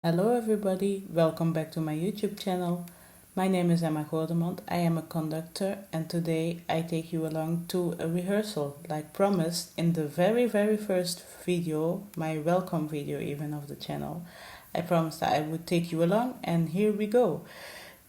Hello everybody, welcome back to my YouTube channel. My name is Emma Gordemont, I am a conductor and today I take you along to a rehearsal like promised in the very first video, my welcome video even of the channel. I promised that I would take you along and here we go.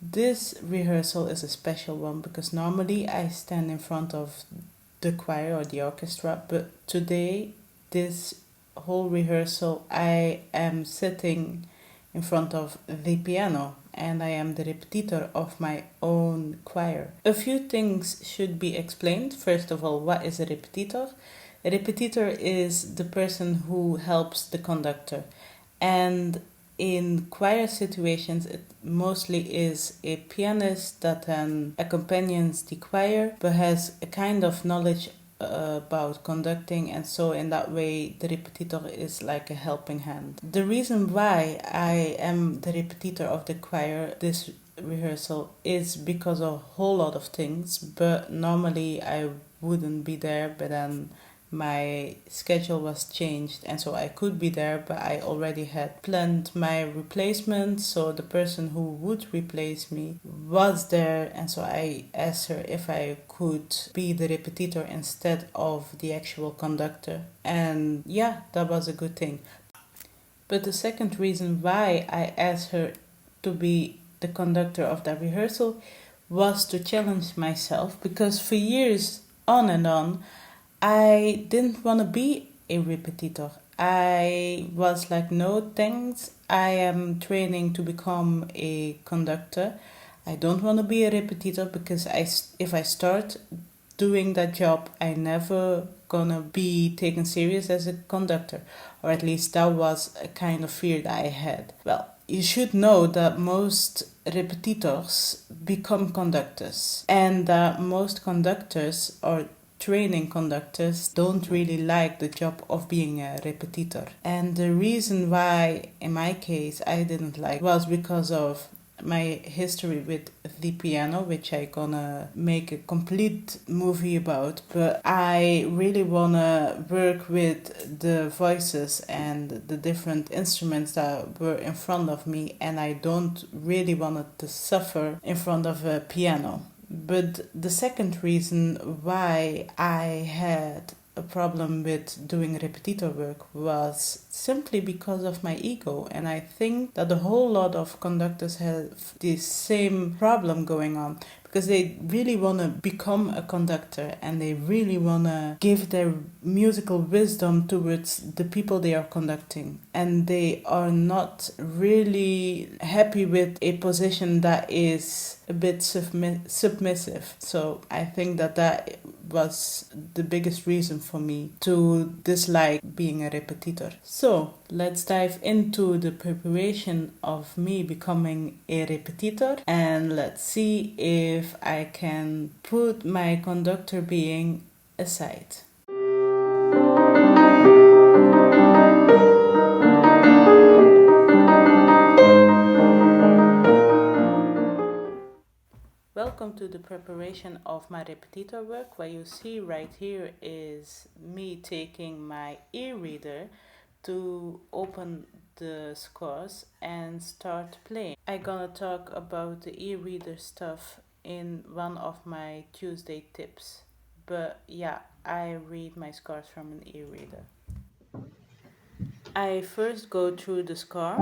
This rehearsal is a special one because normally I stand in front of the choir or the orchestra, but today this whole rehearsal I am sitting in front of the piano and I am the repetitor of my own choir. A few things should be explained. First of all, what is a repetitor? A repetitor is the person who helps the conductor, and in choir situations it mostly is a pianist that accompanies the choir but has a kind of knowledge about conducting, and so in that way the repetitor is like a helping hand. The reason why I am the repetitor of the choir this rehearsal is because of a whole lot of things, but normally I wouldn't be there, but then my schedule was changed and so I could be there, but I already had planned my replacement, so the person who would replace me was there, and so I asked her if I could be the repetitor instead of the actual conductor, and yeah, that was a good thing. But the second reason why I asked her to be the conductor of that rehearsal was to challenge myself, because for years on and on I didn't want to be a repetitor. I was like, no thanks, I am training to become a conductor. I don't want to be a repetitor because if I start doing that job, I never gonna be taken serious as a conductor, or at least that was a kind of fear that I had. Well, you should know that most repetitors become conductors, and that most conductors or training conductors don't really like the job of being a repetitor. And the reason why in my case I didn't like was because of my history with the piano, which I gonna make a complete movie about, but I really wanna work with the voices and the different instruments that were in front of me, and I don't really want to suffer in front of a piano. But the second reason why I had a problem with doing repetitor work was simply because of my ego, and I think that a whole lot of conductors have this same problem going on, because they really want to become a conductor and they really want to give their musical wisdom towards the people they are conducting, and they are not really happy with a position that is a bit submissive. So I think that was the biggest reason for me to dislike being a repetitor. So let's dive into the preparation of me becoming a repetitor, and let's see if I can put my conductor being aside. Welcome to the preparation of my repetitor work. What you see right here is me taking my e-reader to open the scores and start playing. I'm gonna talk about the e-reader stuff in one of my Tuesday tips, but yeah, I read my scores from an e-reader. I first go through the score.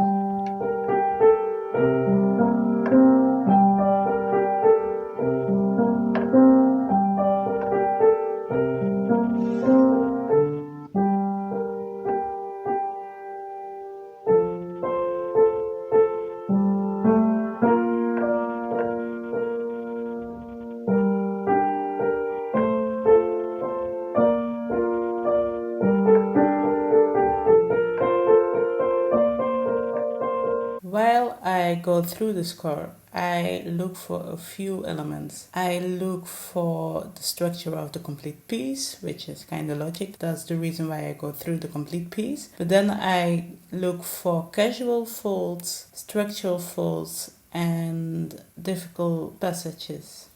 While I go through the score, I look for a few elements. I look for the structure of the complete piece, which is kind of logic. That's the reason why I go through the complete piece. But then I look for casual folds, structural folds, and difficult passages.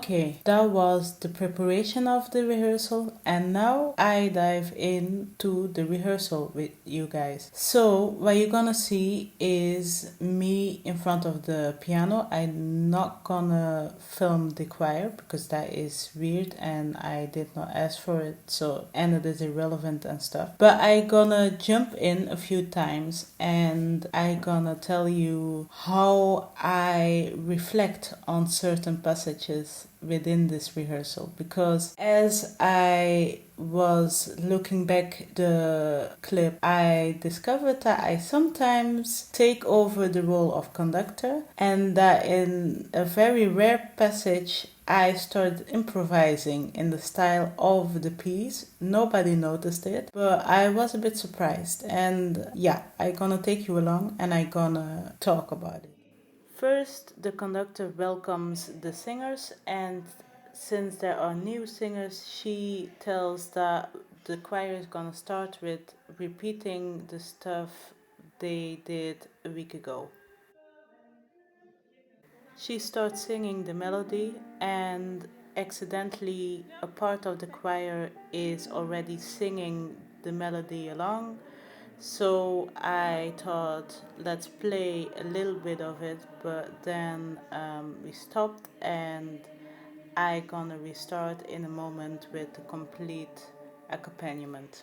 Okay, that was the preparation of the rehearsal, and now I dive into the rehearsal with you guys. So, what you're gonna see is me in front of the piano. I'm not gonna film the choir because that is weird and I did not ask for it, so and it is irrelevant and stuff. But I gonna jump in a few times and I gonna tell you how I reflect on certain passages within this rehearsal, because as I was looking back the clip, I discovered that I sometimes take over the role of conductor, and that in a very rare passage I started improvising in the style of the piece. Nobody noticed it, but I was a bit surprised. And yeah, I gonna take you along and I gonna talk about it. First, the conductor welcomes the singers, and since there are new singers, she tells that the choir is gonna start with repeating the stuff they did a week ago. She starts singing the melody, and accidentally, a part of the choir is already singing the melody along. So I thought, let's play a little bit of it, but then we stopped, and I gonna restart in a moment with the complete accompaniment.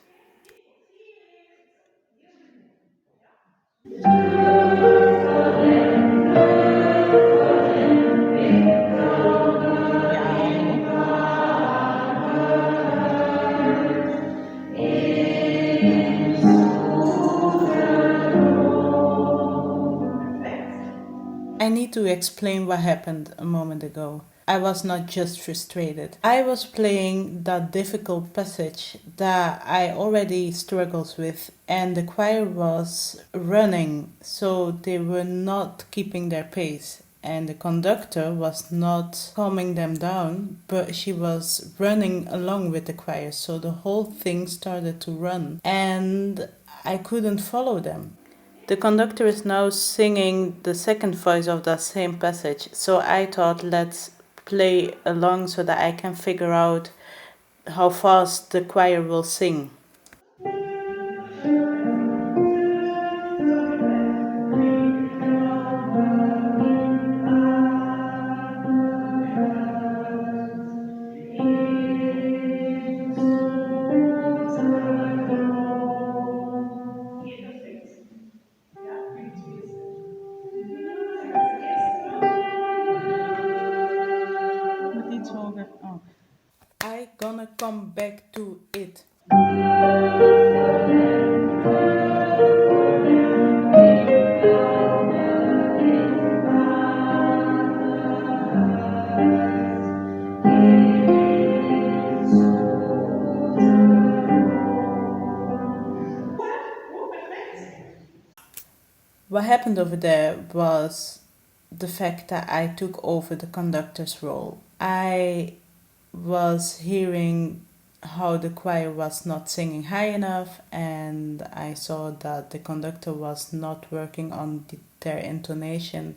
I need to explain what happened a moment ago. I was not just frustrated. I was playing that difficult passage that I already struggles with, and the choir was running, so they were not keeping their pace. And the conductor was not calming them down, but she was running along with the choir, so the whole thing started to run, and I couldn't follow them. The conductor is now singing the second voice of that same passage, so I thought, let's play along so that I can figure out how fast the choir will sing. I gonna come back to it. What happened over there was the fact that I took over the conductor's role. I was hearing how the choir was not singing high enough, and I saw that the conductor was not working on their intonation,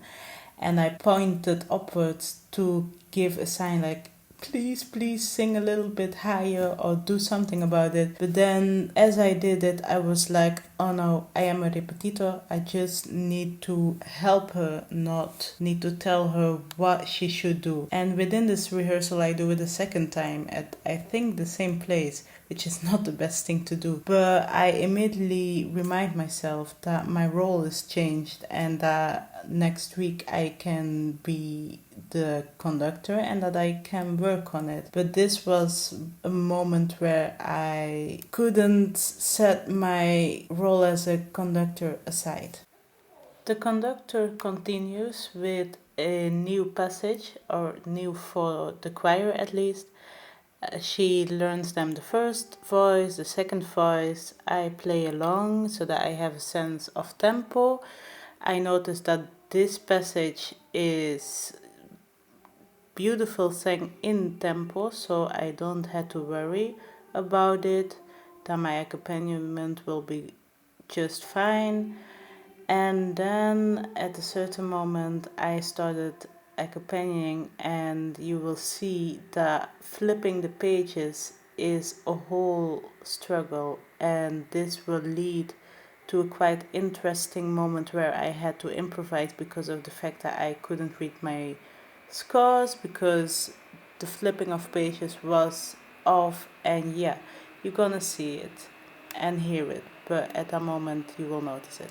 and I pointed upwards to give a sign like, please sing a little bit higher or do something about it. But then as I did it, I was like, oh no, I am a repetitor. I just need to help her, not need to tell her what she should do. And within this rehearsal, I do it a second time at, I think, the same place, which is not the best thing to do. But I immediately remind myself that my role is changed and that next week I can be the conductor and that I can work on it. But this was a moment where I couldn't set my role as a conductor aside. The conductor continues with a new passage, or new for the choir at least. She learns them the first voice, the second voice. I play along so that I have a sense of tempo. I notice that this passage is beautiful sang in tempo, so I don't have to worry about it, that my accompaniment will be just fine. And then at a certain moment I started accompanying, and you will see that flipping the pages is a whole struggle, and this will lead to a quite interesting moment where I had to improvise because of the fact that I couldn't read my scores because the flipping of pages was off. And yeah, you're gonna see it and hear it, but at that moment you will notice it.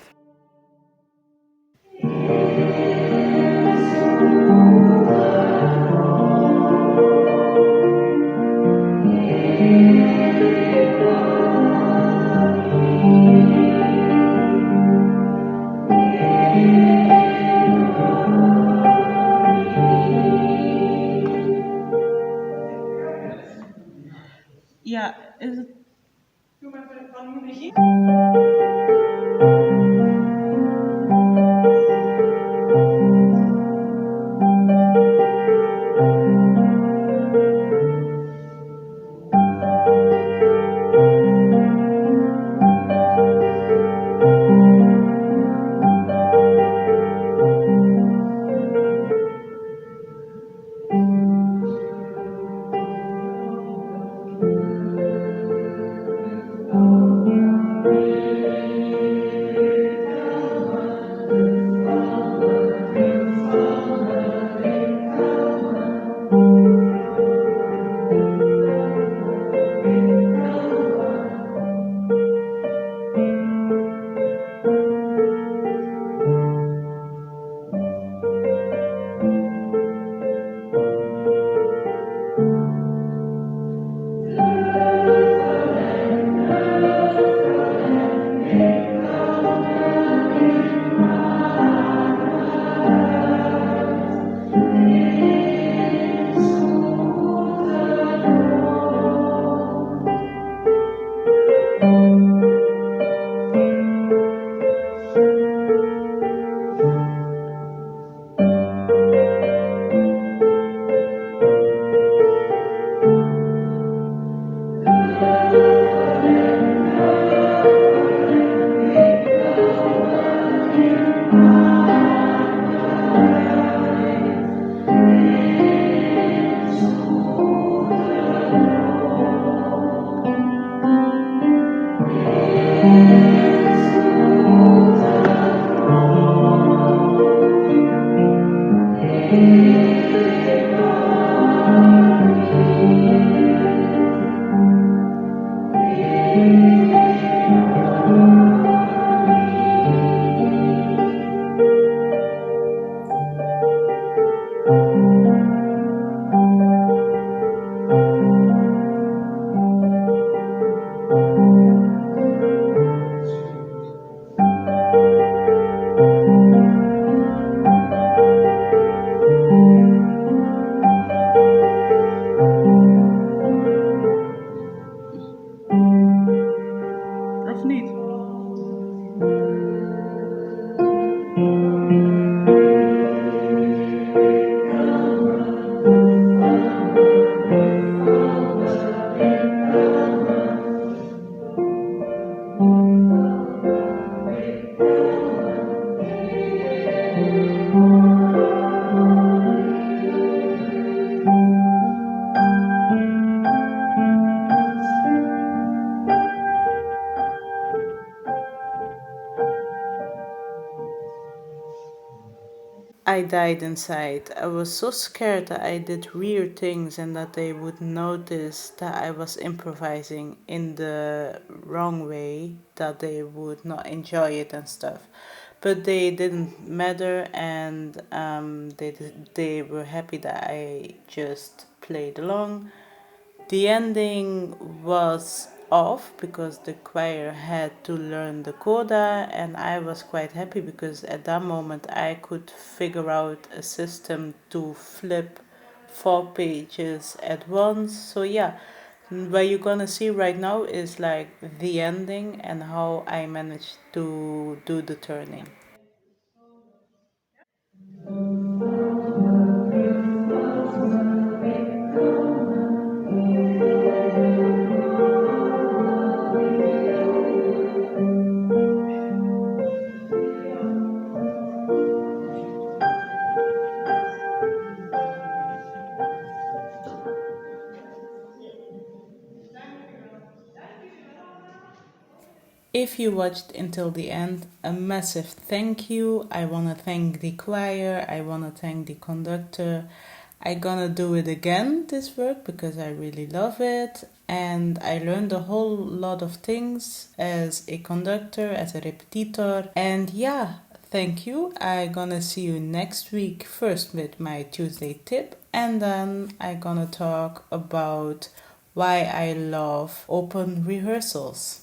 Yeah, is it? Of niet? I died inside. I was so scared that I did weird things and that they would notice that I was improvising in the wrong way, that they would not enjoy it and stuff. But they didn't matter, and they were happy that I just played along. The ending was off because the choir had to learn the coda, and I was quite happy because at that moment I could figure out a system to flip 4 pages at once. So, yeah, what you're gonna see right now is like the ending and how I managed to do the turning. If you watched until the end, a massive thank you. I want to thank the choir, I want to thank the conductor. I'm gonna do it again, this work, because I really love it. And I learned a whole lot of things as a conductor, as a repetitor. And yeah, thank you. I'm gonna see you next week, first with my Tuesday tip. And then I'm gonna talk about why I love open rehearsals.